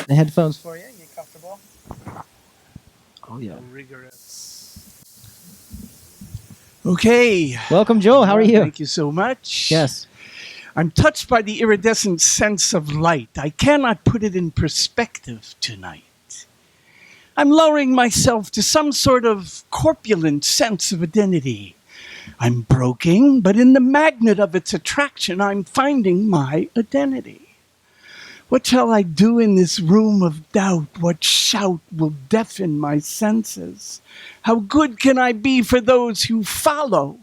the headphones for you. Get comfortable. Oh, yeah. Rigorous. Okay. Welcome, Joel. How are you? Thank you so much. Yes. I'm touched by the iridescent sense of light. I cannot put it in perspective tonight. I'm lowering myself to some sort of corpulent sense of identity. I'm broken, but in the magnet of its attraction, I'm finding my identity. What shall I do in this room of doubt? What shout will deafen my senses? How good can I be for those who follow?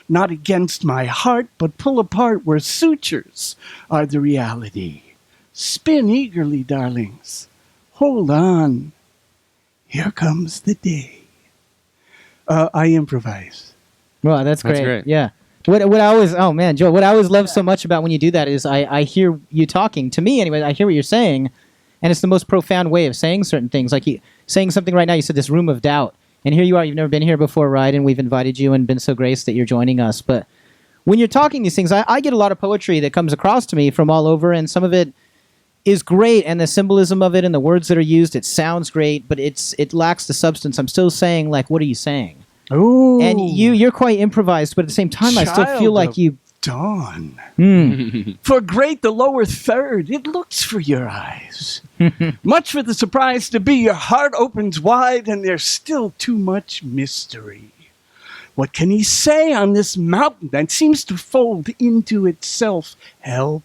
Not against my heart, but pull apart where sutures are the reality. Spin eagerly, darlings. Hold on. Here comes the day. I improvise. Well, that's great. That's great. Yeah. What I always, oh man, Joel, what I always love so much about when you do that is I hear you talking. To me, anyway, I hear what you're saying, and it's the most profound way of saying certain things. Like saying something right now, you said this room of doubt, and here you are, you've never been here before, right? And we've invited you and been so gracious that you're joining us. But when you're talking these things, I get a lot of poetry that comes across to me from all over, and some of it is great, and the symbolism of it and the words that are used, it sounds great, but it lacks the substance. I'm still saying, like, what are you saying? Ooh. And you're quite improvised, but at the same time, I still feel like you... Dawn. Hmm. For great the lower third, it looks for your eyes. Much for the surprise to be, your heart opens wide, and there's still too much mystery. What can he say on this mountain that seems to fold into itself help?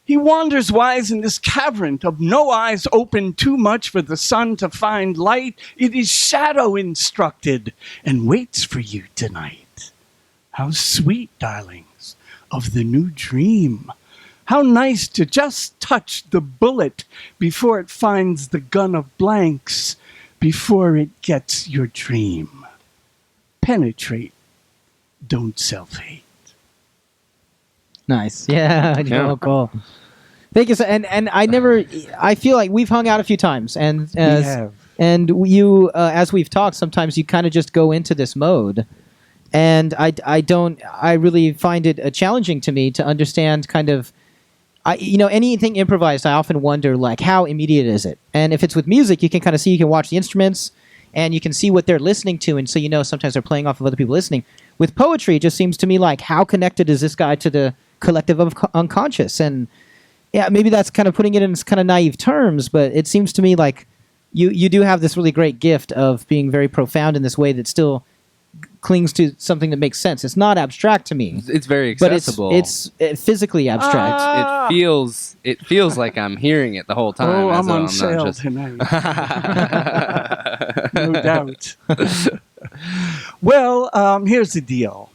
He wanders wise in this cavern of no eyes open too much for the sun to find light. It is shadow instructed and waits for you tonight. How sweet, darlings, of the new dream. How nice to just touch the bullet before it finds the gun of blanks, before it gets your dream. Penetrate, don't self-hate. Nice. Yeah, Joel, cool. Thank you. And I feel like we've hung out a few times, and you, as we've talked, sometimes you kind of just go into this mode, and I really find it challenging to me to understand kind of, anything improvised. I often wonder, like, how immediate is it? And if it's with music, you can kind of see, you can watch the instruments, and you can see what they're listening to, and so sometimes they're playing off of other people listening. With poetry, it just seems to me like, how connected is this guy to the collective of unconscious? And yeah, maybe that's kind of putting it in kind of naive terms, but it seems to me like you do have this really great gift of being very profound in this way that still clings to something that makes sense. It's not abstract to me. It's very accessible. But it's physically abstract. It feels like I'm hearing it the whole time. Oh, I'm though on sale tonight. No doubt. Well, here's the deal.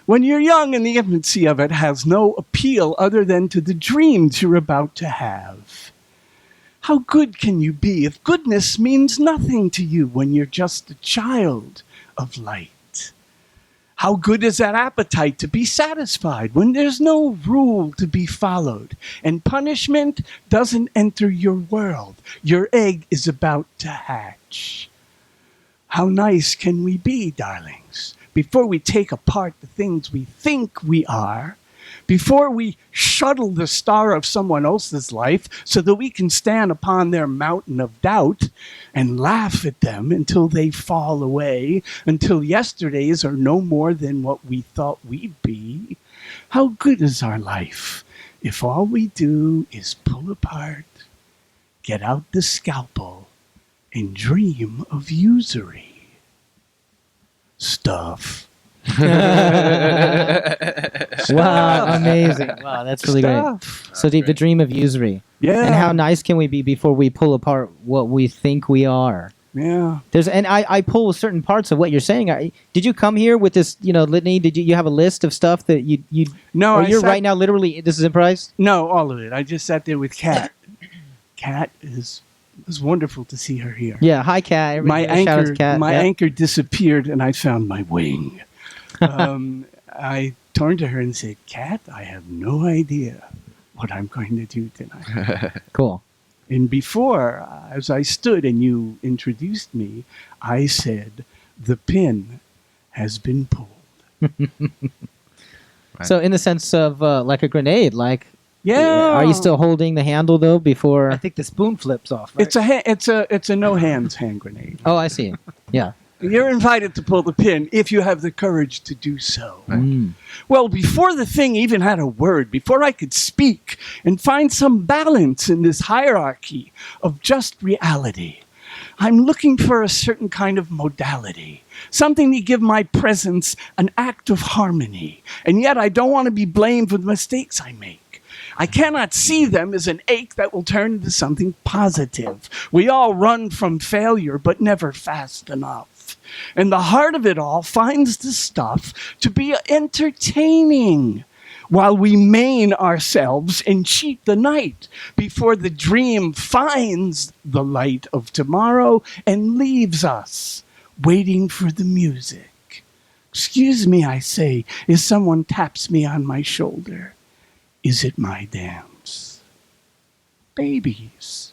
When you're young and the infancy of it has no appeal other than to the dreams you're about to have. How good can you be if goodness means nothing to you when you're just a child of light? How good is that appetite to be satisfied when there's no rule to be followed and punishment doesn't enter your world? Your egg is about to hatch. How nice can we be, darlings, before we take apart the things we think we are, before we shuttle the star of someone else's life so that we can stand upon their mountain of doubt and laugh at them until they fall away, until yesterdays are no more than what we thought we'd be. How good is our life if all we do is pull apart, get out the scalpel, and dream of usury? Stuff. Wow, amazing. Wow, that's really great. So the dream of usury. Yeah. And how nice can we be before we pull apart what we think we are? Yeah. I pull certain parts of what you're saying. Did you come here with this, litany? Did you have a list of stuff that you No, or you're right now literally, this is improvised? No, all of it. I just sat there with Kat. Kat it was wonderful to see her here. Yeah, hi Kat. My Shout out to Kat. anchor disappeared and I found my wing. I turned to her and said, Kat, I have no idea what I'm going to do tonight. Cool. And before, as I stood and you introduced me, I said, the pin has been pulled. So in the sense of like a grenade, like Yeah. Are you still holding the handle though? Before I think the spoon flips off. Right? It's a no hands hand grenade. Oh, I see. Yeah. You're invited to pull the pin if you have the courage to do so. Mm. Well, before the thing even had a word, before I could speak and find some balance in this hierarchy of just reality, I'm looking for a certain kind of modality, something to give my presence an act of harmony. And yet I don't want to be blamed for the mistakes I make. I cannot see them as an ache that will turn into something positive. We all run from failure, but never fast enough. And the heart of it all finds the stuff to be entertaining while we maim ourselves and cheat the night before the dream finds the light of tomorrow and leaves us waiting for the music. Excuse me, I say, as someone taps me on my shoulder. Is it my dance? Babies,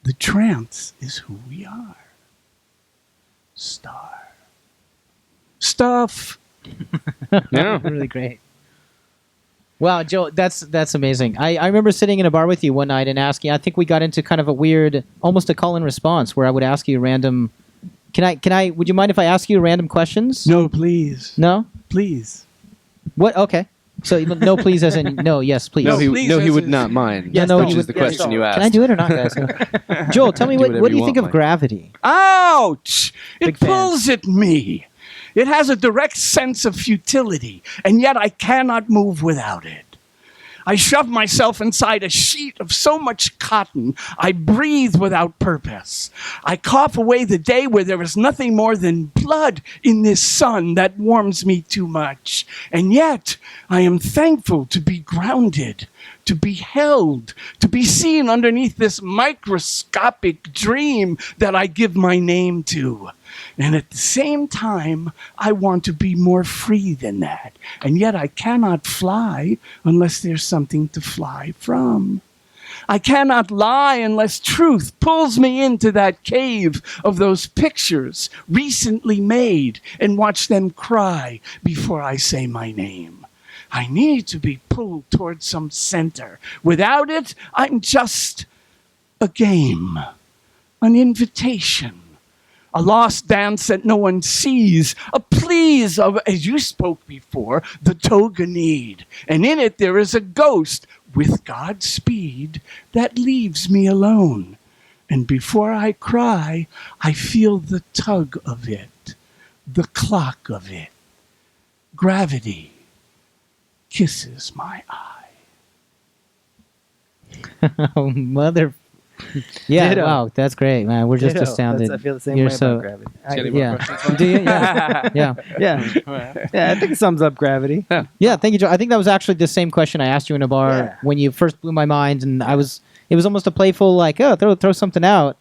the trance is who we are. Star. Stuff. Yeah. Really great. Wow, Joe, that's amazing. I remember sitting in a bar with you one night and asking. I think we got into kind of a weird, almost a call and response, where I would ask you random. Can I? Would you mind if I ask you random questions? No, please. No. Please. What? Okay. So no, please, as in no, yes, please. No, he please, would this not is- mind. Yeah, no, which he is would- the yeah, question you asked. Can I do it or not, guys? Joel, tell me Do what whatever do you you think want, of Mike. gravity? Ouch! It Big fan. pulls at me. It has a direct sense of futility, and yet I cannot move without it. I shove myself inside a sheet of so much cotton, I breathe without purpose. I cough away the day where there is nothing more than blood in this sun that warms me too much. And yet, I am thankful to be grounded, to be held, to be seen underneath this microscopic dream that I give my name to. And at the same time, I want to be more free than that. And yet I cannot fly unless there's something to fly from. I cannot lie unless truth pulls me into that cave of those pictures recently made and watch them cry before I say my name. I need to be pulled towards some center. Without it, I'm just a game, an invitation. A lost dance that no one sees, a please of, as you spoke before, the toga need. And in it there is a ghost with God's speed that leaves me alone. And before I cry, I feel the tug of it, the clock of it. Gravity kisses my eye. Oh, mother. Yeah, Ditto. wow, that's great, man. We're just Ditto. astounded. I feel the same You're way so, about gravity. Any more yeah. questions? Do you? Yeah. Yeah. Yeah, I think it sums up gravity. Yeah, thank you, Joe. I think that was actually the same question I asked you in a bar Yeah. when you first blew my mind, and it was almost a playful like, oh, throw something out,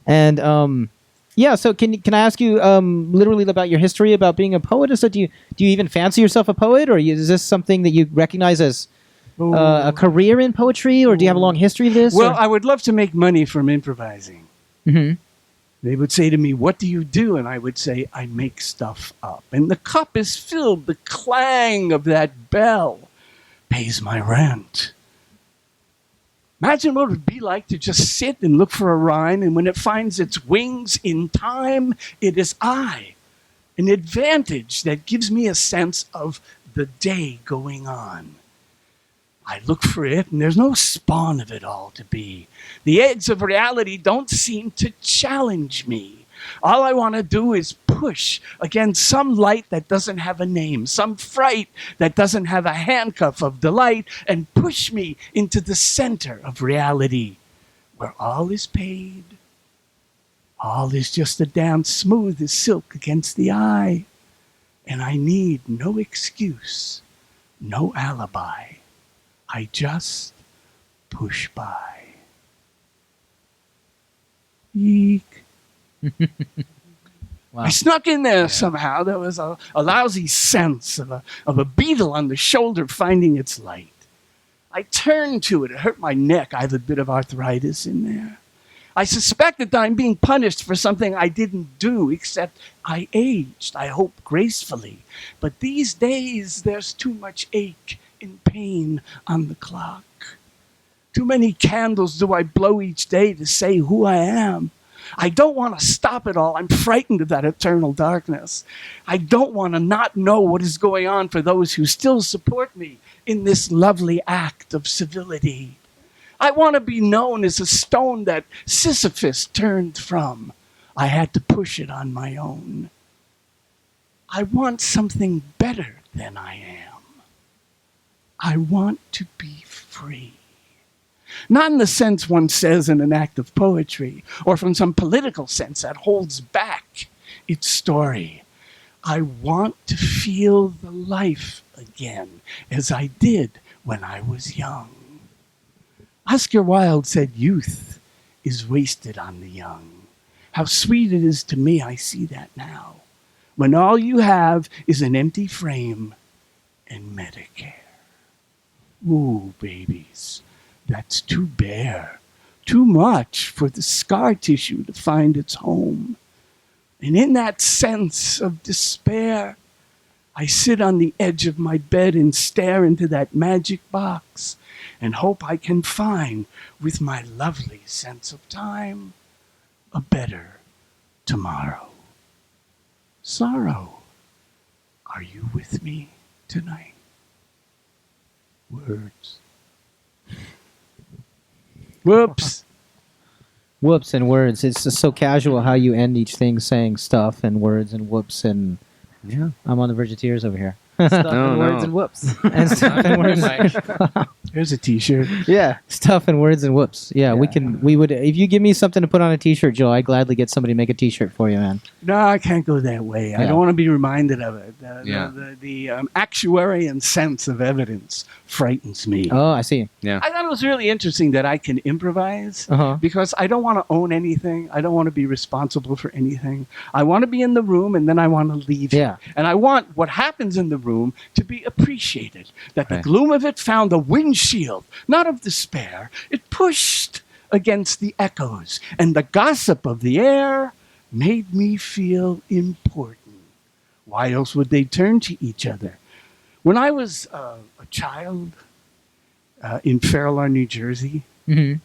and yeah. So can I ask you literally about your history about being a poet? So do you even fancy yourself a poet, or is this something that you recognize as a career in poetry, or do you have a long history of this? Well, I would love to make money from improvising. Hmm. They would say to me, "What do you do?" And I would say, "I make stuff up." And the cup is filled. The clang of that bell pays my rent. Imagine what it would be like to just sit and look for a rhyme, and when it finds its wings in time, it is I. An advantage that gives me a sense of the day going on. I look for it, and there's no spawn of it all to be. The eggs of reality don't seem to challenge me. All I want to do is push against some light that doesn't have a name, some fright that doesn't have a handcuff of delight, and push me into the center of reality, where all is paid. All is just a dance smooth as silk against the eye. And I need no excuse, no alibi. I just push by. Eek. Wow. I snuck in there somehow. There was a lousy sense of a beetle on the shoulder finding its light. I turned to it. It hurt my neck. I have a bit of arthritis in there. I suspected that I'm being punished for something I didn't do, except I aged, I hope gracefully. But these days, there's too much ache and pain on the clock. Too many candles do I blow each day to say who I am. I don't want to stop it all. I'm frightened of that eternal darkness. I don't want to not know what is going on for those who still support me in this lovely act of civility. I want to be known as a stone that Sisyphus turned from. I had to push it on my own. I want something better than I am. I want to be free. Not in the sense one says in an act of poetry, or from some political sense that holds back its story. I want to feel the life again, as I did when I was young. Oscar Wilde said, "Youth is wasted on the young." How sweet it is to me, I see that now. When all you have is an empty frame and Medicare. Ooh, babies. That's too bare, too much for the scar tissue to find its home. And in that sense of despair, I sit on the edge of my bed and stare into that magic box and hope I can find, with my lovely sense of time, a better tomorrow. Sorrow, are you with me tonight? Words. Whoops. Whoops and words. It's just so casual how you end each thing saying stuff and words and whoops and Yeah. I'm on the verge of tears over here. Stuff No, and words no. and whoops. And stuff and words. There's a t-shirt. Yeah. Stuff and words and whoops. Yeah, we would if you give me something to put on a t-shirt, Joe, I'd gladly get somebody to make a t-shirt for you, man. No, I can't go that way. I Yeah. don't want to be reminded of it. Yeah. The actuarian sense of evidence frightens me. Oh, I see. Yeah. I thought it was really interesting that I can improvise Uh-huh. because I don't want to own anything. I don't want to be responsible for anything. I want to be in the room and then I want to leave. Yeah. And I want what happens in the room to be appreciated. That the Right. gloom of it found a windshield, not of despair. It pushed against the echoes, and the gossip of the air made me feel important. Why else would they turn to each other? When I was a child in Fair Lawn, New Jersey, Mm-hmm.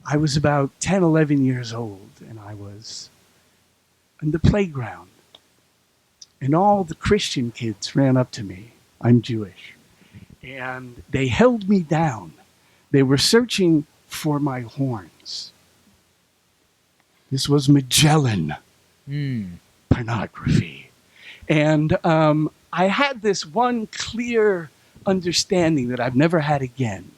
I was about 10, 11 years old, and I was in the playground. And all the Christian kids ran up to me. I'm Jewish. And they held me down. They were searching for my horns. This was Magellan pornography. And I had this one clear understanding that I've never had again,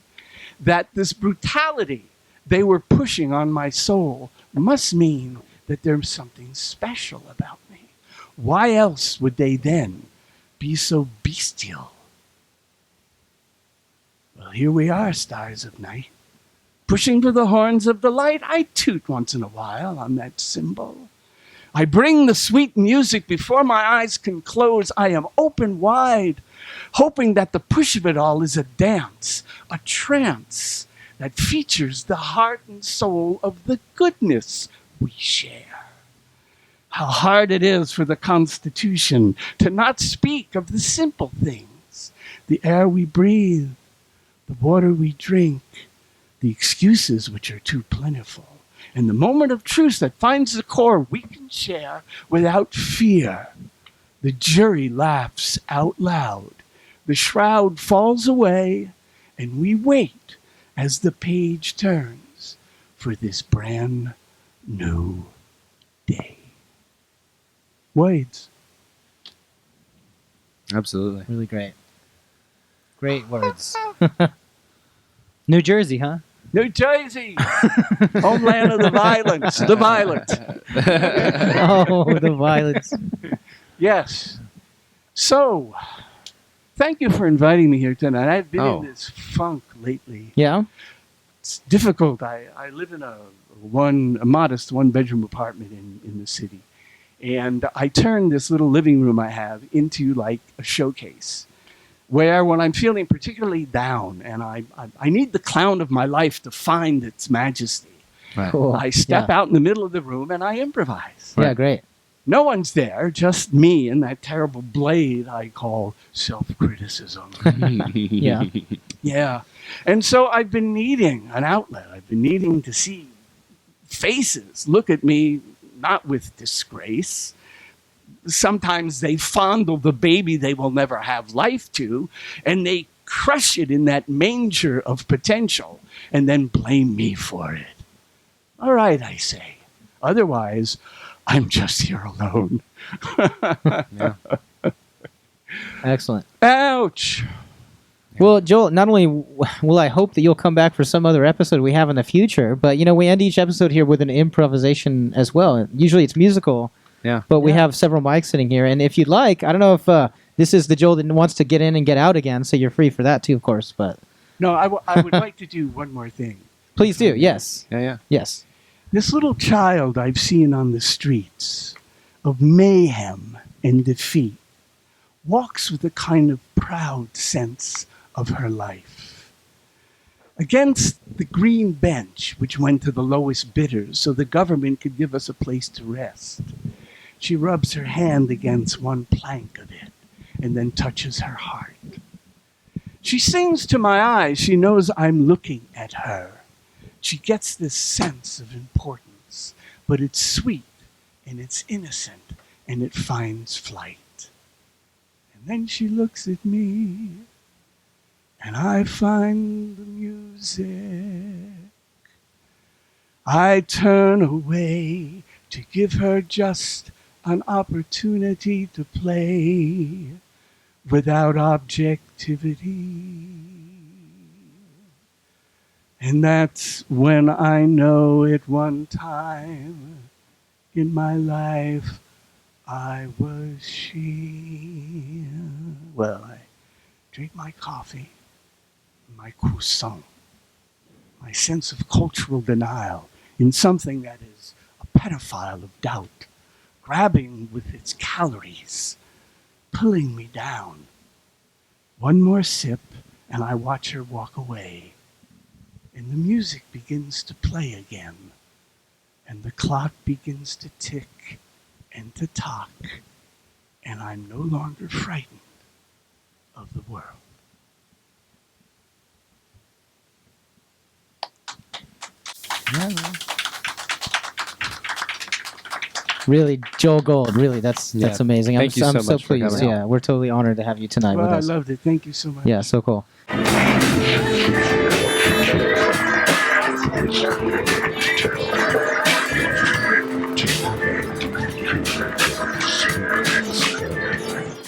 that this brutality they were pushing on my soul must mean that there's something special about me. Why else would they then be so bestial? Well, here we are, stars of night. Pushing for the horns of the light, I toot once in a while on that cymbal. I bring the sweet music before my eyes can close. I am open wide, hoping that the push of it all is a dance, a trance that features the heart and soul of the goodness we share. How hard it is for the Constitution to not speak of the simple things, the air we breathe, the water we drink, the excuses which are too plentiful, and the moment of truth that finds the core we can share without fear. The jury laughs out loud. The shroud falls away, and we wait as the page turns for this brand new day. Words. Absolutely. Really great. Great words. New Jersey, huh? New Jersey, homeland of the violence, the violent. Oh, the violence. Yes. So, thank you for inviting me here tonight. I've been in this funk lately. Yeah? It's difficult. I live in a modest one-bedroom apartment in the city. And I turn this little living room I have into like a showcase where when I'm feeling particularly down and I need the clown of my life to find its majesty, Right. Cool. I step out in the middle of the room and I improvise. Yeah, great. No one's there, just me and that terrible blade I call self-criticism. Yeah. Yeah. And so I've been needing an outlet. I've been needing to see faces look at me, not with disgrace. Sometimes they fondle the baby they will never have life to, and they crush it in that manger of potential and then blame me for it. All right, I say. Otherwise, I'm just here alone. Yeah. Excellent. Ouch. Well, Joel, not only will I hope that you'll come back for some other episode we have in the future, but, we end each episode here with an improvisation as well. Usually it's musical, but we have several mics sitting here. And if you'd like, I don't know if this is the Joel that wants to get in and get out again, so you're free for that too, of course. But No, I would like to do one more thing. Please do, yes. Yeah. Yes. This little child I've seen on the streets of mayhem and defeat walks with a kind of proud sense of her life. Against the green bench, which went to the lowest bidders so the government could give us a place to rest, she rubs her hand against one plank of it and then touches her heart. She sings to my eyes. She knows I'm looking at her. She gets this sense of importance, but it's sweet and it's innocent and it finds flight. And then she looks at me and I find the music. I turn away to give her just an opportunity to play without objectivity. And that's when I know at one time in my life I was she. Well, I drink my coffee, my croissant, my sense of cultural denial in something that is a pedophile of doubt, grabbing with its calories, pulling me down. One more sip, and I watch her walk away. And the music begins to play again, and the clock begins to tick and to talk, and I'm no longer frightened of the world. Really, Joel Gold. Really, that's amazing. Thank you I'm so so much for pleased. coming. Yeah, we're totally honored to have you tonight Well, with I us. loved it. Thank you so much. Yeah, so cool. Teacher.